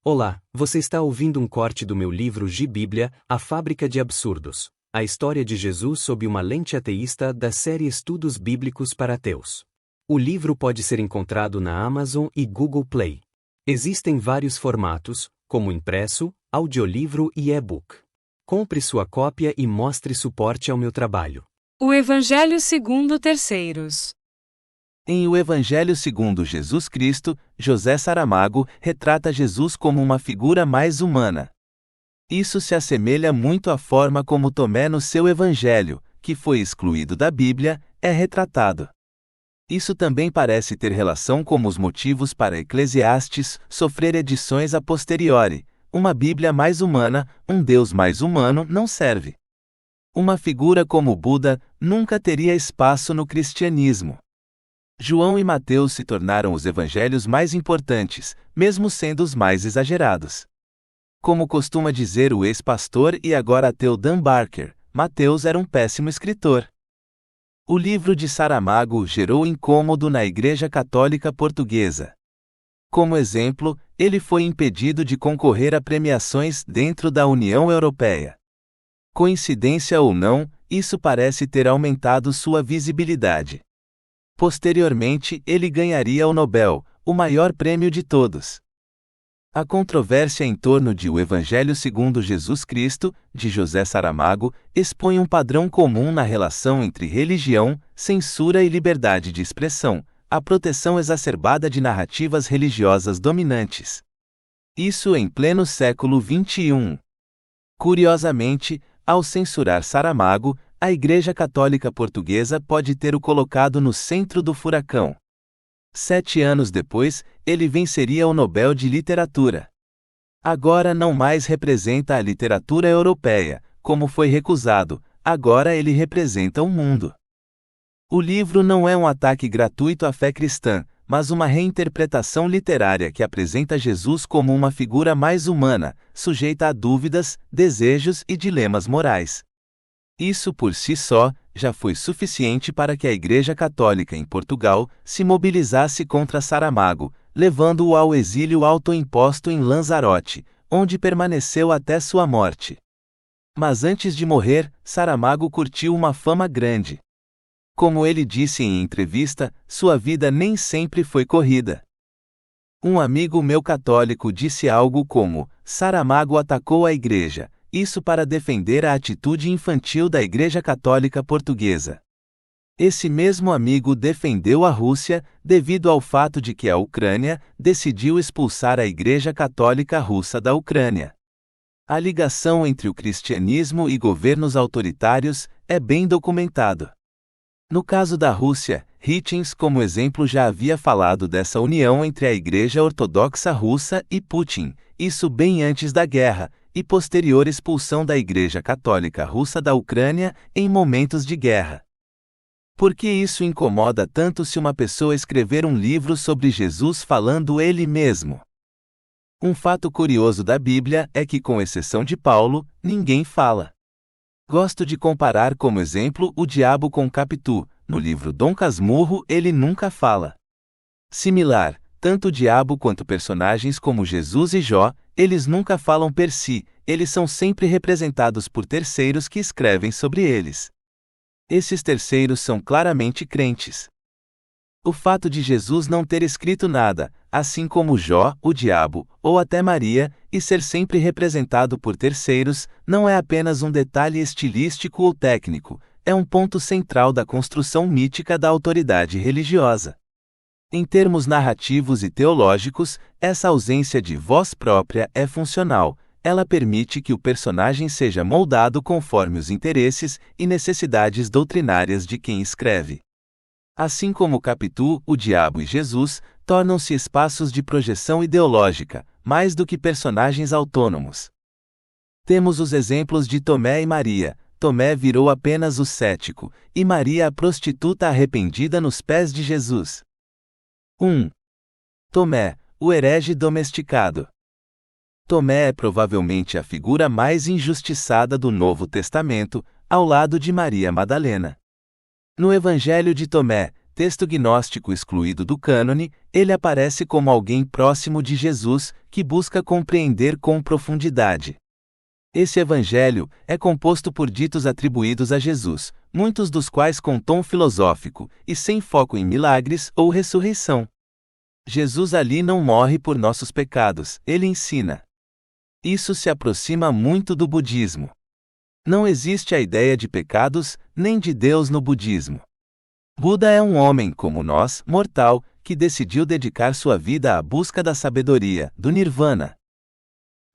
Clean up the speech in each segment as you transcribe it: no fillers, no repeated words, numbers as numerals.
Olá, você está ouvindo um corte do meu livro Bíblia, A Fábrica de Absurdos. A história de Jesus sob uma lente ateísta da série Estudos Bíblicos para Ateus. O livro pode ser encontrado na Amazon e Google Play. Existem vários formatos, como impresso, audiolivro e e-book. Compre sua cópia e mostre suporte ao meu trabalho. O Evangelho segundo Terceiros. Em O Evangelho segundo Jesus Cristo, José Saramago retrata Jesus como uma figura mais humana. Isso se assemelha muito à forma como Tomé no seu Evangelho, que foi excluído da Bíblia, é retratado. Isso também parece ter relação com os motivos para Eclesiastes sofrer edições a posteriori. Uma Bíblia mais humana, um Deus mais humano não serve. Uma figura como Buda nunca teria espaço no cristianismo. João e Mateus se tornaram os evangelhos mais importantes, mesmo sendo os mais exagerados. Como costuma dizer o ex-pastor e agora ateu Dan Barker, Mateus era um péssimo escritor. O livro de Saramago gerou incômodo na Igreja Católica Portuguesa. Como exemplo, ele foi impedido de concorrer a premiações dentro da União Europeia. Coincidência ou não, isso parece ter aumentado sua visibilidade. Posteriormente, ele ganharia o Nobel, o maior prêmio de todos. A controvérsia em torno de O Evangelho segundo Jesus Cristo, de José Saramago, expõe um padrão comum na relação entre religião, censura e liberdade de expressão, a proteção exacerbada de narrativas religiosas dominantes. Isso em pleno século XXI. Curiosamente, ao censurar Saramago, a Igreja Católica Portuguesa pode ter o colocado no centro do furacão. 7 anos depois, ele venceria o Nobel de Literatura. Agora não mais representa a literatura europeia, como foi recusado, agora ele representa o mundo. O livro não é um ataque gratuito à fé cristã, mas uma reinterpretação literária que apresenta Jesus como uma figura mais humana, sujeita a dúvidas, desejos e dilemas morais. Isso por si só, já foi suficiente para que a Igreja Católica em Portugal se mobilizasse contra Saramago, levando-o ao exílio autoimposto em Lanzarote, onde permaneceu até sua morte. Mas antes de morrer, Saramago curtiu uma fama grande. Como ele disse em entrevista, sua vida nem sempre foi corrida. Um amigo meu católico disse algo como: Saramago atacou a Igreja. Isso para defender a atitude infantil da Igreja Católica Portuguesa. Esse mesmo amigo defendeu a Rússia, devido ao fato de que a Ucrânia decidiu expulsar a Igreja Católica Russa da Ucrânia. A ligação entre o cristianismo e governos autoritários é bem documentado. No caso da Rússia, Hitchens como exemplo já havia falado dessa união entre a Igreja Ortodoxa Russa e Putin, isso bem antes da guerra, e posterior expulsão da Igreja Católica Russa da Ucrânia em momentos de guerra. Por que isso incomoda tanto se uma pessoa escrever um livro sobre Jesus falando ele mesmo? Um fato curioso da Bíblia é que, com exceção de Paulo, ninguém fala. Gosto de comparar como exemplo o diabo com Capitu. No livro Dom Casmurro ele nunca fala. Similar, tanto o diabo quanto personagens como Jesus e Jó, eles nunca falam per si, eles são sempre representados por terceiros que escrevem sobre eles. Esses terceiros são claramente crentes. O fato de Jesus não ter escrito nada, assim como Jó, o diabo, ou até Maria, e ser sempre representado por terceiros, não é apenas um detalhe estilístico ou técnico, é um ponto central da construção mítica da autoridade religiosa. Em termos narrativos e teológicos, essa ausência de voz própria é funcional, ela permite que o personagem seja moldado conforme os interesses e necessidades doutrinárias de quem escreve. Assim como Capitu, o diabo e Jesus, tornam-se espaços de projeção ideológica, mais do que personagens autônomos. Temos os exemplos de Tomé e Maria. Tomé virou apenas o cético, e Maria a prostituta arrependida nos pés de Jesus. 1. Tomé, o herege domesticado. Tomé é provavelmente a figura mais injustiçada do Novo Testamento, ao lado de Maria Madalena. No Evangelho de Tomé, texto gnóstico excluído do cânone, ele aparece como alguém próximo de Jesus, que busca compreender com profundidade. Esse evangelho é composto por ditos atribuídos a Jesus, muitos dos quais com tom filosófico e sem foco em milagres ou ressurreição. Jesus ali não morre por nossos pecados, ele ensina. Isso se aproxima muito do budismo. Não existe a ideia de pecados, nem de Deus no budismo. Buda é um homem como nós, mortal, que decidiu dedicar sua vida à busca da sabedoria, do nirvana.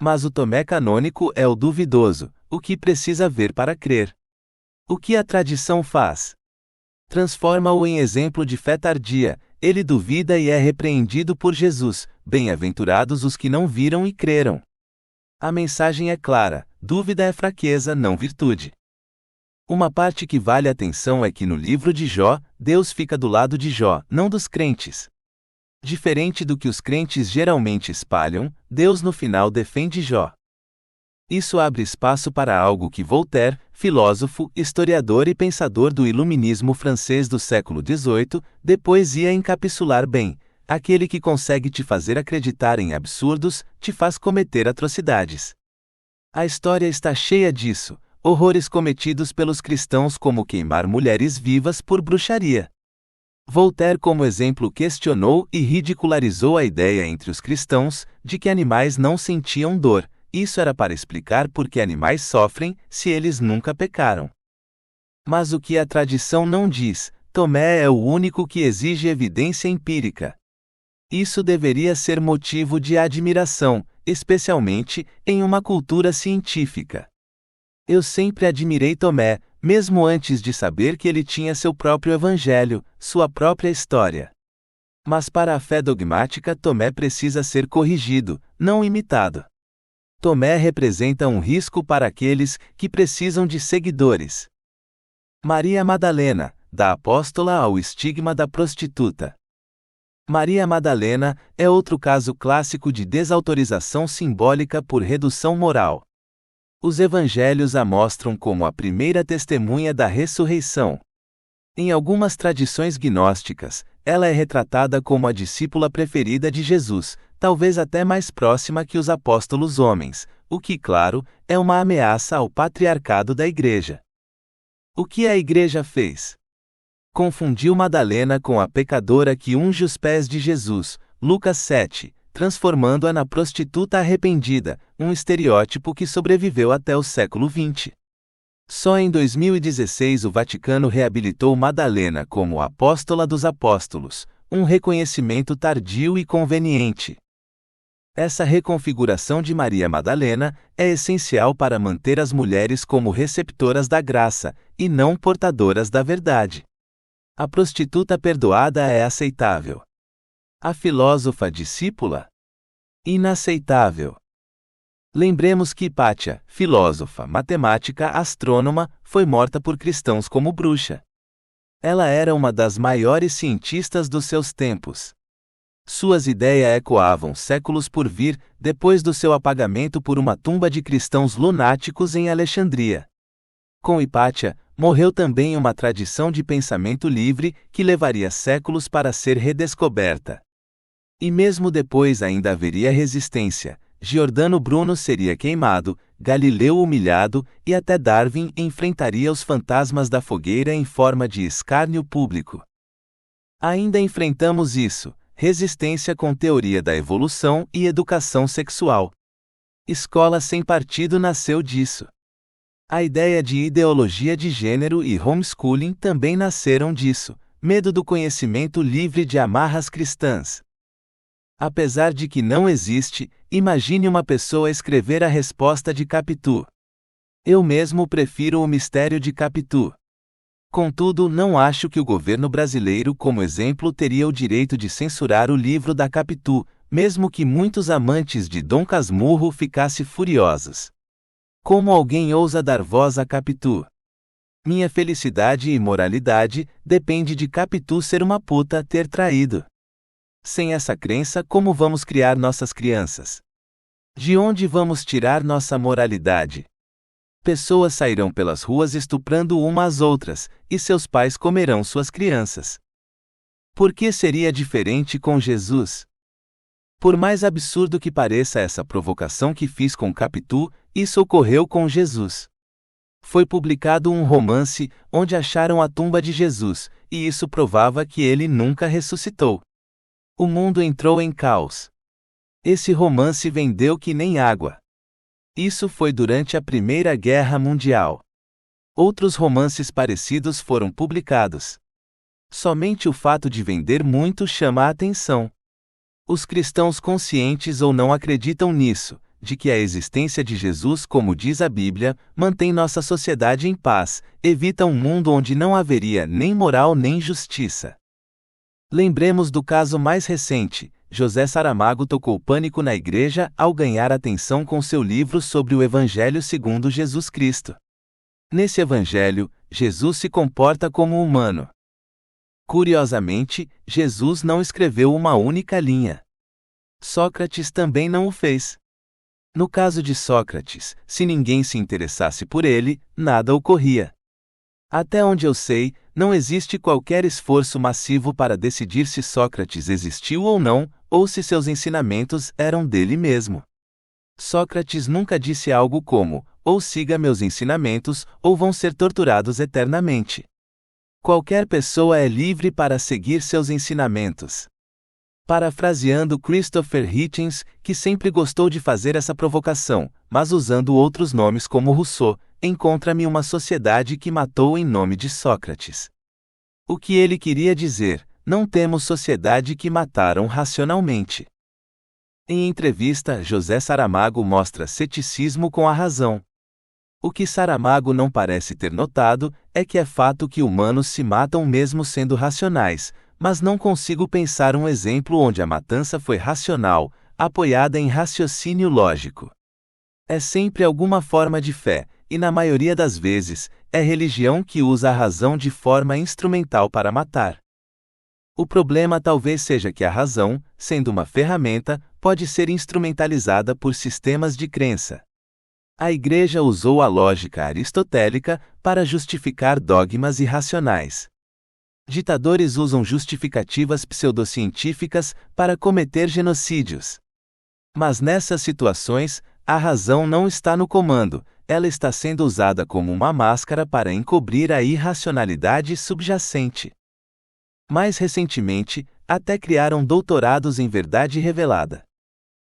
Mas o Tomé canônico é o duvidoso, o que precisa ver para crer. O que a tradição faz? Transforma-o em exemplo de fé tardia, ele duvida e é repreendido por Jesus, bem-aventurados os que não viram e creram. A mensagem é clara, dúvida é fraqueza, não virtude. Uma parte que vale atenção é que no livro de Jó, Deus fica do lado de Jó, não dos crentes. Diferente do que os crentes geralmente espalham, Deus no final defende Jó. Isso abre espaço para algo que Voltaire, filósofo, historiador e pensador do iluminismo francês do século XVIII, depois ia encapsular bem: aquele que consegue te fazer acreditar em absurdos, te faz cometer atrocidades. A história está cheia disso, horrores cometidos pelos cristãos como queimar mulheres vivas por bruxaria. Voltaire, como exemplo, questionou e ridicularizou a ideia entre os cristãos de que animais não sentiam dor. Isso era para explicar por que animais sofrem se eles nunca pecaram. Mas o que a tradição não diz, Tomé é o único que exige evidência empírica. Isso deveria ser motivo de admiração, especialmente em uma cultura científica. Eu sempre admirei Tomé, mesmo antes de saber que ele tinha seu próprio evangelho, sua própria história. Mas para a fé dogmática, Tomé precisa ser corrigido, não imitado. Tomé representa um risco para aqueles que precisam de seguidores. Maria Madalena, da apóstola ao estigma da prostituta. Maria Madalena é outro caso clássico de desautorização simbólica por redução moral. Os evangelhos a mostram como a primeira testemunha da ressurreição. Em algumas tradições gnósticas, ela é retratada como a discípula preferida de Jesus, talvez até mais próxima que os apóstolos homens, o que, claro, é uma ameaça ao patriarcado da Igreja. O que a Igreja fez? Confundiu Madalena com a pecadora que unge os pés de Jesus, Lucas 7, transformando-a na prostituta arrependida, um estereótipo que sobreviveu até o século XX. Só em 2016 o Vaticano reabilitou Madalena como apóstola dos apóstolos, um reconhecimento tardio e conveniente. Essa reconfiguração de Maria Madalena é essencial para manter as mulheres como receptoras da graça, e não portadoras da verdade. A prostituta perdoada é aceitável. A filósofa discípula? Inaceitável. Lembremos que Hipátia, filósofa, matemática, astrônoma, foi morta por cristãos como bruxa. Ela era uma das maiores cientistas dos seus tempos. Suas ideias ecoavam séculos por vir, depois do seu apagamento por uma tumba de cristãos lunáticos em Alexandria. Com Hipátia, morreu também uma tradição de pensamento livre que levaria séculos para ser redescoberta. E mesmo depois ainda haveria resistência. Giordano Bruno seria queimado, Galileu humilhado, e até Darwin enfrentaria os fantasmas da fogueira em forma de escárnio público. Ainda enfrentamos isso, resistência com teoria da evolução e educação sexual. Escola sem partido nasceu disso. A ideia de ideologia de gênero e homeschooling também nasceram disso, medo do conhecimento livre de amarras cristãs. Apesar de que não existe, imagine uma pessoa escrever a resposta de Capitu. Eu mesmo prefiro o mistério de Capitu. Contudo, não acho que o governo brasileiro, como exemplo, teria o direito de censurar o livro da Capitu, mesmo que muitos amantes de Dom Casmurro ficassem furiosos. Como alguém ousa dar voz a Capitu? Minha felicidade e moralidade depende de Capitu ser uma puta, ter traído. Sem essa crença, como vamos criar nossas crianças? De onde vamos tirar nossa moralidade? Pessoas sairão pelas ruas estuprando umas às outras, e seus pais comerão suas crianças. Por que seria diferente com Jesus? Por mais absurdo que pareça essa provocação que fiz com Capitu, isso ocorreu com Jesus. Foi publicado um romance onde acharam a tumba de Jesus, e isso provava que ele nunca ressuscitou. O mundo entrou em caos. Esse romance vendeu que nem água. Isso foi durante a Primeira Guerra Mundial. Outros romances parecidos foram publicados. Somente o fato de vender muito chama a atenção. Os cristãos conscientes ou não acreditam nisso, de que a existência de Jesus, como diz a Bíblia, mantém nossa sociedade em paz, evita um mundo onde não haveria nem moral nem justiça. Lembremos do caso mais recente. José Saramago tocou pânico na igreja ao ganhar atenção com seu livro sobre o Evangelho segundo Jesus Cristo. Nesse Evangelho, Jesus se comporta como humano. Curiosamente, Jesus não escreveu uma única linha. Sócrates também não o fez. No caso de Sócrates, se ninguém se interessasse por ele, nada ocorria. Até onde eu sei, não existe qualquer esforço massivo para decidir se Sócrates existiu ou não, ou se seus ensinamentos eram dele mesmo. Sócrates nunca disse algo como, ou siga meus ensinamentos, ou vão ser torturados eternamente. Qualquer pessoa é livre para seguir seus ensinamentos. Parafraseando Christopher Hitchens, que sempre gostou de fazer essa provocação, mas usando outros nomes como Rousseau, encontra-me uma sociedade que matou em nome de Sócrates. O que ele queria dizer, não temos sociedade que mataram racionalmente. Em entrevista, José Saramago mostra ceticismo com a razão. O que Saramago não parece ter notado é que é fato que humanos se matam mesmo sendo racionais, mas não consigo pensar um exemplo onde a matança foi racional, apoiada em raciocínio lógico. É sempre alguma forma de fé, e na maioria das vezes, é religião que usa a razão de forma instrumental para matar. O problema talvez seja que a razão, sendo uma ferramenta, pode ser instrumentalizada por sistemas de crença. A Igreja usou a lógica aristotélica para justificar dogmas irracionais. Ditadores usam justificativas pseudocientíficas para cometer genocídios. Mas nessas situações, a razão não está no comando, ela está sendo usada como uma máscara para encobrir a irracionalidade subjacente. Mais recentemente, até criaram doutorados em verdade revelada.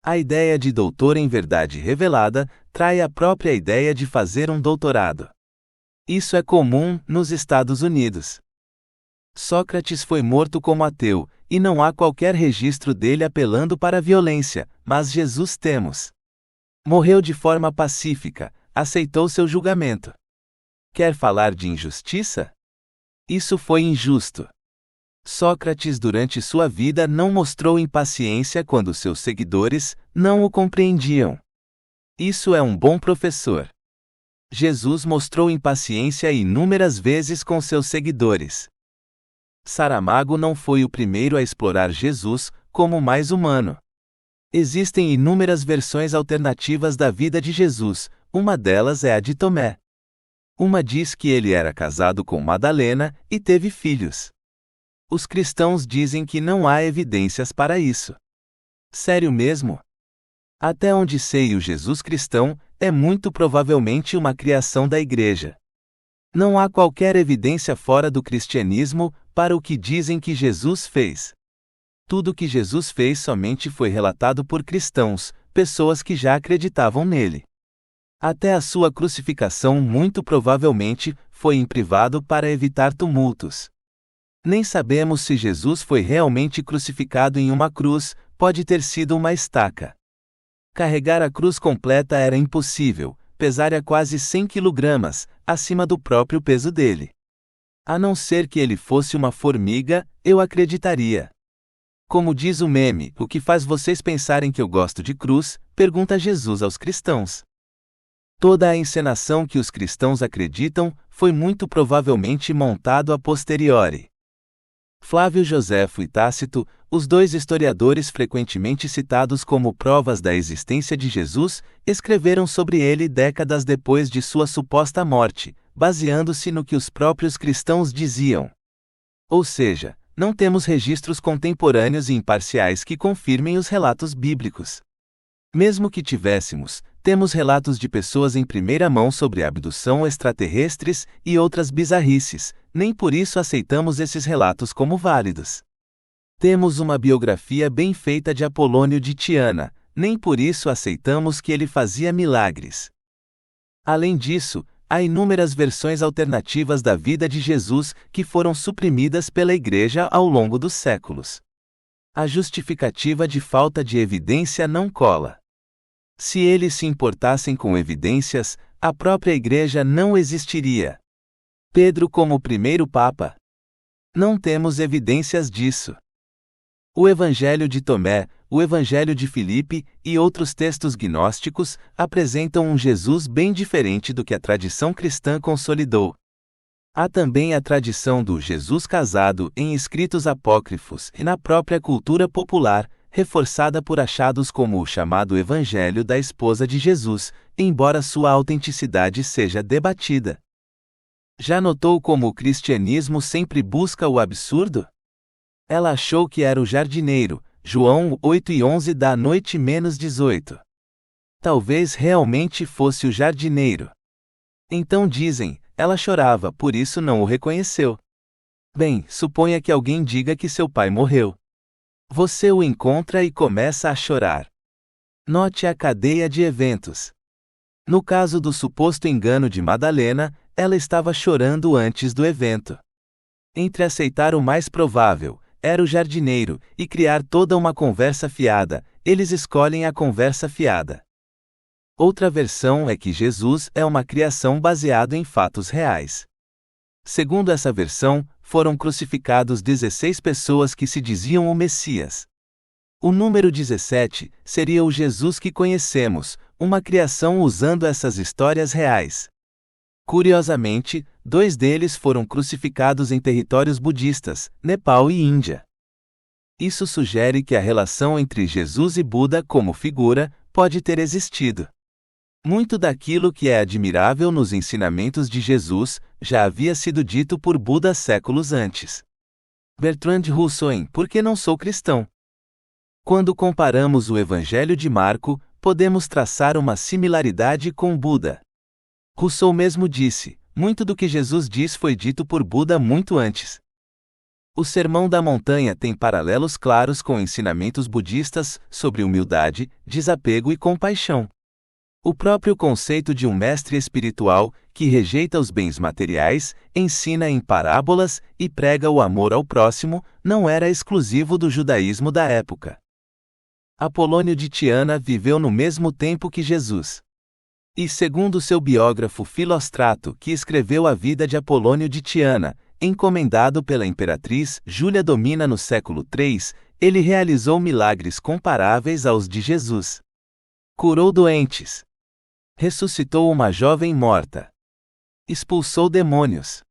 A ideia de doutor em verdade revelada trai a própria ideia de fazer um doutorado. Isso é comum nos Estados Unidos. Sócrates foi morto como ateu, e não há qualquer registro dele apelando para a violência, mas Jesus temos. Morreu de forma pacífica, aceitou seu julgamento. Quer falar de injustiça? Isso foi injusto. Sócrates durante sua vida não mostrou impaciência quando seus seguidores não o compreendiam. Isso é um bom professor. Jesus mostrou impaciência inúmeras vezes com seus seguidores. Saramago não foi o primeiro a explorar Jesus como mais humano. Existem inúmeras versões alternativas da vida de Jesus, uma delas é a de Tomé. Uma diz que ele era casado com Madalena e teve filhos. Os cristãos dizem que não há evidências para isso. Sério mesmo? Até onde sei, o Jesus cristão é muito provavelmente uma criação da Igreja. Não há qualquer evidência fora do cristianismo para o que dizem que Jesus fez. Tudo que Jesus fez somente foi relatado por cristãos, pessoas que já acreditavam nele. Até a sua crucificação muito provavelmente foi em privado para evitar tumultos. Nem sabemos se Jesus foi realmente crucificado em uma cruz, pode ter sido uma estaca. Carregar a cruz completa era impossível, pesaria quase 100 kg, acima do próprio peso dele. A não ser que ele fosse uma formiga, eu acreditaria. Como diz o meme, o que faz vocês pensarem que eu gosto de cruz? Pergunta Jesus aos cristãos. Toda a encenação que os cristãos acreditam foi muito provavelmente montado a posteriori. Flávio Joséfo e Tácito, os dois historiadores frequentemente citados como provas da existência de Jesus, escreveram sobre ele décadas depois de sua suposta morte, baseando-se no que os próprios cristãos diziam. Ou seja, não temos registros contemporâneos e imparciais que confirmem os relatos bíblicos. Mesmo que tivéssemos, temos relatos de pessoas em primeira mão sobre abdução extraterrestres e outras bizarrices, nem por isso aceitamos esses relatos como válidos. Temos uma biografia bem feita de Apolônio de Tiana, nem por isso aceitamos que ele fazia milagres. Além disso, há inúmeras versões alternativas da vida de Jesus que foram suprimidas pela Igreja ao longo dos séculos. A justificativa de falta de evidência não cola. Se eles se importassem com evidências, a própria Igreja não existiria. Pedro como primeiro Papa? Não temos evidências disso. O Evangelho de Tomé, o Evangelho de Filipe e outros textos gnósticos apresentam um Jesus bem diferente do que a tradição cristã consolidou. Há também a tradição do Jesus casado em escritos apócrifos e na própria cultura popular, reforçada por achados como o chamado Evangelho da esposa de Jesus, embora sua autenticidade seja debatida. Já notou como o cristianismo sempre busca o absurdo? Ela achou que era o jardineiro, João 8:11 da noite menos 18. Talvez realmente fosse o jardineiro. Então dizem, ela chorava, por isso não o reconheceu. Bem, suponha que alguém diga que seu pai morreu. Você o encontra e começa a chorar. Note a cadeia de eventos. No caso do suposto engano de Madalena, ela estava chorando antes do evento. Entre aceitar o mais provável, era o jardineiro, e criar toda uma conversa fiada, eles escolhem a conversa fiada. Outra versão é que Jesus é uma criação baseada em fatos reais. Segundo essa versão, foram crucificados 16 pessoas que se diziam o Messias. O número 17 seria o Jesus que conhecemos, uma criação usando essas histórias reais. Curiosamente, 2 deles foram crucificados em territórios budistas, Nepal e Índia. Isso sugere que a relação entre Jesus e Buda como figura pode ter existido. Muito daquilo que é admirável nos ensinamentos de Jesus já havia sido dito por Buda séculos antes. Bertrand Russell em Por que não sou cristão? Quando comparamos o Evangelho de Marco, podemos traçar uma similaridade com Buda. Rousseau mesmo disse, muito do que Jesus diz foi dito por Buda muito antes. O Sermão da Montanha tem paralelos claros com ensinamentos budistas sobre humildade, desapego e compaixão. O próprio conceito de um mestre espiritual, que rejeita os bens materiais, ensina em parábolas e prega o amor ao próximo, não era exclusivo do judaísmo da época. Apolônio de Tiana viveu no mesmo tempo que Jesus. E segundo seu biógrafo Filóstrato, que escreveu a vida de Apolônio de Tiana, encomendado pela imperatriz Júlia Domina no século III, ele realizou milagres comparáveis aos de Jesus. Curou doentes. Ressuscitou uma jovem morta. Expulsou demônios.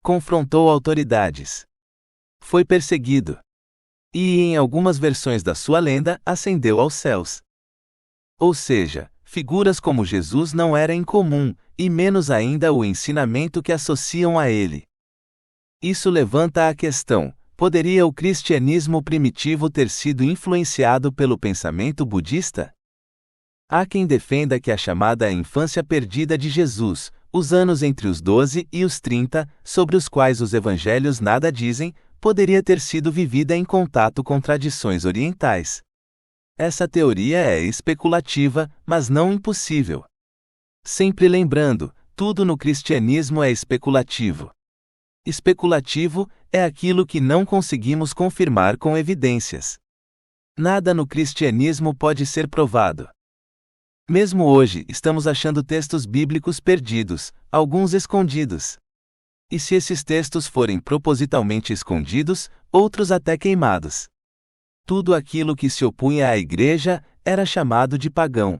Confrontou autoridades. Foi perseguido. E, em algumas versões da sua lenda, ascendeu aos céus. Ou seja, figuras como Jesus não era incomum, e menos ainda o ensinamento que associam a ele. Isso levanta a questão: poderia o cristianismo primitivo ter sido influenciado pelo pensamento budista? Há quem defenda que a chamada infância perdida de Jesus, os anos entre os 12 e os 30, sobre os quais os evangelhos nada dizem, poderia ter sido vivida em contato com tradições orientais. Essa teoria é especulativa, mas não impossível. Sempre lembrando, tudo no cristianismo é especulativo. Especulativo é aquilo que não conseguimos confirmar com evidências. Nada no cristianismo pode ser provado. Mesmo hoje, estamos achando textos bíblicos perdidos, alguns escondidos. E se esses textos forem propositalmente escondidos, outros até queimados. Tudo aquilo que se opunha à igreja era chamado de pagão.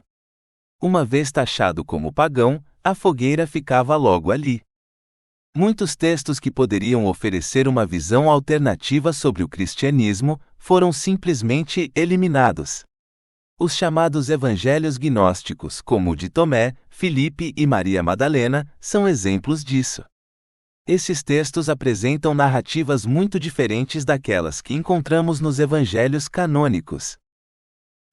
Uma vez taxado como pagão, a fogueira ficava logo ali. Muitos textos que poderiam oferecer uma visão alternativa sobre o cristianismo foram simplesmente eliminados. Os chamados evangelhos gnósticos, como o de Tomé, Filipe e Maria Madalena, são exemplos disso. Esses textos apresentam narrativas muito diferentes daquelas que encontramos nos evangelhos canônicos.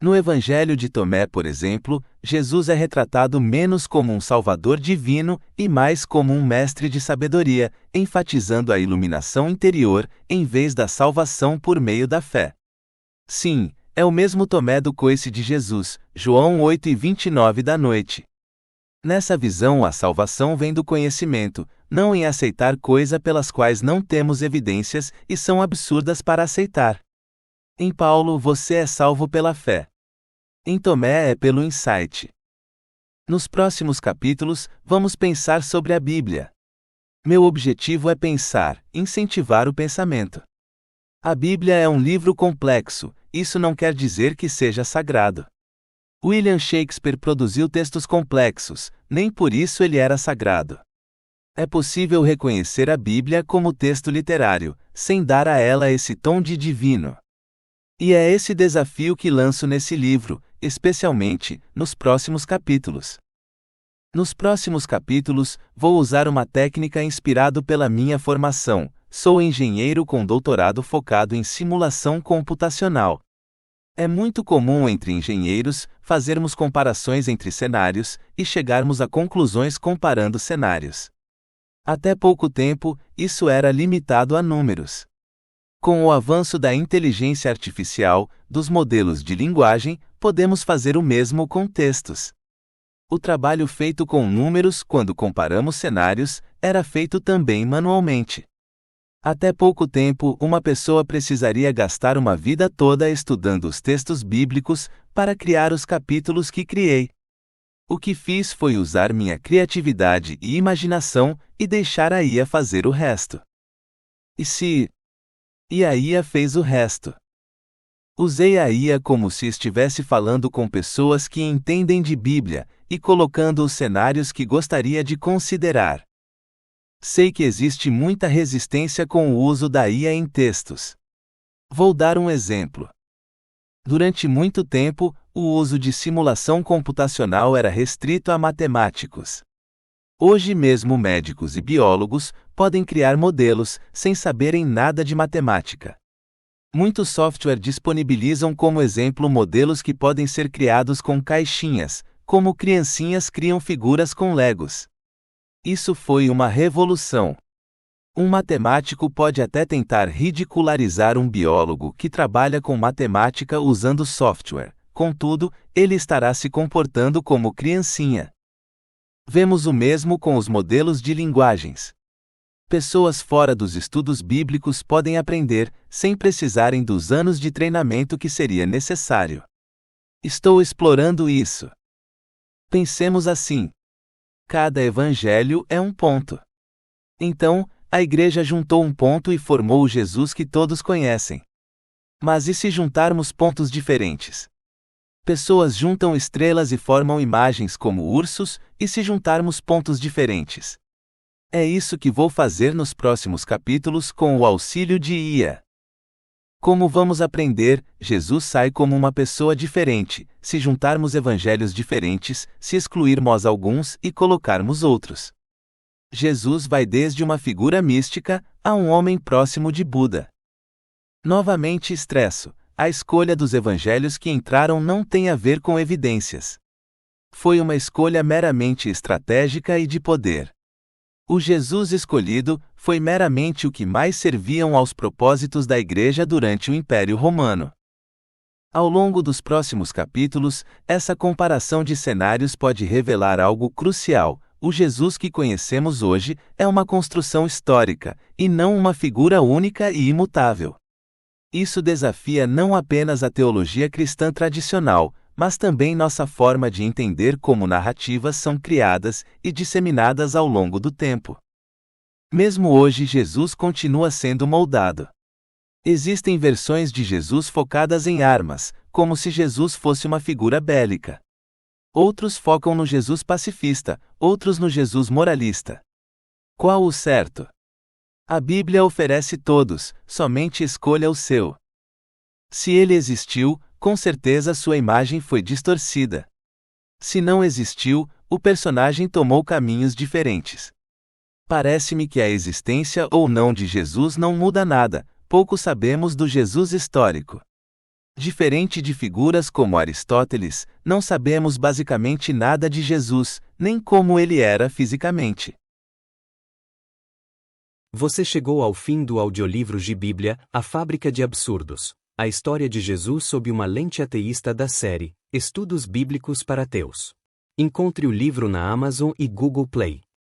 No Evangelho de Tomé, por exemplo, Jesus é retratado menos como um salvador divino e mais como um mestre de sabedoria, enfatizando a iluminação interior em vez da salvação por meio da fé. Sim, é o mesmo Tomé do coice de Jesus, João 8:29 da noite. Nessa visão, a salvação vem do conhecimento, não em aceitar coisas pelas quais não temos evidências e são absurdas para aceitar. Em Paulo, você é salvo pela fé. Em Tomé é pelo insight. Nos próximos capítulos, vamos pensar sobre a Bíblia. Meu objetivo é pensar, incentivar o pensamento. A Bíblia é um livro complexo, isso não quer dizer que seja sagrado. William Shakespeare produziu textos complexos, nem por isso ele era sagrado. É possível reconhecer a Bíblia como texto literário, sem dar a ela esse tom de divino. E é esse desafio que lanço nesse livro, especialmente nos próximos capítulos. Nos próximos capítulos, vou usar uma técnica inspirada pela minha formação. Sou engenheiro com doutorado focado em simulação computacional. É muito comum entre engenheiros fazermos comparações entre cenários e chegarmos a conclusões comparando cenários. Até pouco tempo, isso era limitado a números. Com o avanço da inteligência artificial, dos modelos de linguagem, podemos fazer o mesmo com textos. O trabalho feito com números quando comparamos cenários era feito também manualmente. Até pouco tempo, uma pessoa precisaria gastar uma vida toda estudando os textos bíblicos para criar os capítulos que criei. O que fiz foi usar minha criatividade e imaginação e deixar a IA fazer o resto. E a IA fez o resto. Usei a IA como se estivesse falando com pessoas que entendem de Bíblia e colocando os cenários que gostaria de considerar. Sei que existe muita resistência com o uso da IA em textos. Vou dar um exemplo. Durante muito tempo, o uso de simulação computacional era restrito a matemáticos. Hoje mesmo médicos e biólogos podem criar modelos sem saberem nada de matemática. Muitos softwares disponibilizam como exemplo modelos que podem ser criados com caixinhas, como criancinhas criam figuras com Legos. Isso foi uma revolução. Um matemático pode até tentar ridicularizar um biólogo que trabalha com matemática usando software, contudo, ele estará se comportando como criancinha. Vemos o mesmo com os modelos de linguagens. Pessoas fora dos estudos bíblicos podem aprender, sem precisarem dos anos de treinamento que seria necessário. Estou explorando isso. Pensemos assim. Cada evangelho é um ponto. Então, a igreja juntou um ponto e formou o Jesus que todos conhecem. Mas e se juntarmos pontos diferentes? Pessoas juntam estrelas e formam imagens como ursos, e se juntarmos pontos diferentes? É isso que vou fazer nos próximos capítulos com o auxílio de IA. Como vamos aprender, Jesus sai como uma pessoa diferente, se juntarmos evangelhos diferentes, se excluirmos alguns e colocarmos outros. Jesus vai desde uma figura mística a um homem próximo de Buda. Novamente estresso. A escolha dos evangelhos que entraram não tem a ver com evidências. Foi uma escolha meramente estratégica e de poder. O Jesus escolhido foi meramente o que mais serviam aos propósitos da Igreja durante o Império Romano. Ao longo dos próximos capítulos, essa comparação de cenários pode revelar algo crucial. O Jesus que conhecemos hoje é uma construção histórica, e não uma figura única e imutável. Isso desafia não apenas a teologia cristã tradicional, mas também nossa forma de entender como narrativas são criadas e disseminadas ao longo do tempo. Mesmo hoje, Jesus continua sendo moldado. Existem versões de Jesus focadas em armas, como se Jesus fosse uma figura bélica. Outros focam no Jesus pacifista, outros no Jesus moralista. Qual o certo? A Bíblia oferece todos, somente escolha o seu. Se ele existiu, com certeza sua imagem foi distorcida. Se não existiu, o personagem tomou caminhos diferentes. Parece-me que a existência ou não de Jesus não muda nada, pouco sabemos do Jesus histórico. Diferente de figuras como Aristóteles, não sabemos basicamente nada de Jesus, nem como ele era fisicamente. Você chegou ao fim do audiolivro Bíblia, A Fábrica de Absurdos. A história de Jesus sob uma lente ateísta da série Estudos Bíblicos para Ateus. Encontre o livro na Amazon e Google Play.